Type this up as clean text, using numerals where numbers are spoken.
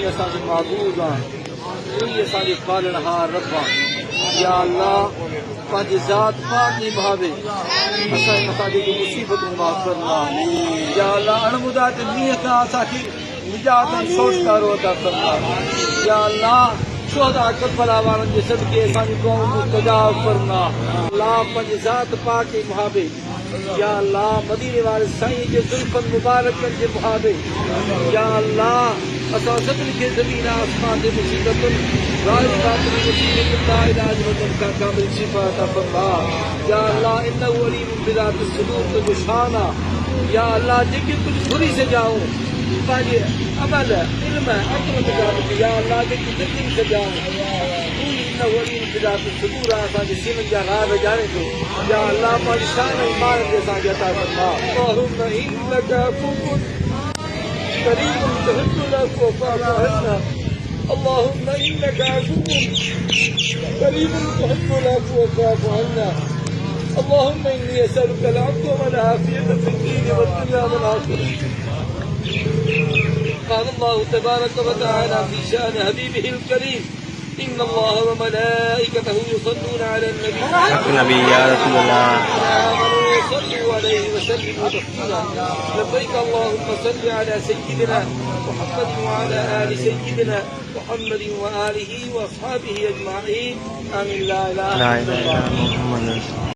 ही असांजो महबूब आ, तू ही असांजो पालनहार रब आ। या अल्लाह पंहिंजे ज़ात पाक जी भावे असांजे मथां जेकी मुसीबतूं माफ़ फरमा। या अल्लाह अणमुदा ते मींहं खां असांखे निजात ऐं छोड़कारो अता फरमा। या अल्लाह शोहदा करबला वारनि जे सदके असांजी दुआऊं मुस्तजाब फरमा। अल्लाह पंहिंजे ज़ात पाक जे मुहाबे या अल्लाह मदीने वारे साईं जे ज़ुल्फ़नि मुबारकनि जे मुहाबे या अल्लाह असां सभिनी खे ज़मीन आसमान जे मुसीबतुनि ज़ाहिरी बातिनी मुसीबतुनि ला इलाज वतन का कामिल शिफ़ा अता फरमा। या अल्लाह इन्नहु अलीमुन बिज़ाति सुदूर तुंहिंजो शान आहे। या अल्लाह जेके कुझु घुरी सघाऊं पंहिंजे अमल इल्म अक़ल मुताबिक़ या अल्लाह जेकी दिलि सघाऊं तू ई इन्नहु अलीमुन बिज़ाति सुदूर आहे, असांजे सीननि जा राज़ ॼाणे थो। या अल्लाह पंहिंजी शान ईमान जे असांखे अता फरमा। अल्लाहुम्मा इन्नका अफ़ुव्वुन करीमुन तुहिब्बुल अफ़्व फ़अफ़ु अन्ना। अल्लाहुम्मा इन्नका अफ़ुव्वुन करीमुन तुहिब्बुल अफ़्व फ़अफ़ु अन्ना। اللهم إني أسألك العفو والعافية في الدين والدنيا والآخرة. قال الله تبارك وتعالى في شأن حبيبه الكريم إن الله وملائكته يصلون على النبي يا رسول الله آمنوا صلوا عليه وسلموا تسليما. لبيك اللهم صل على سيدنا محمد وعلى آل سيدنا محمد وآله وأصحابه أجمعين. آمين. لا إله إلا الله.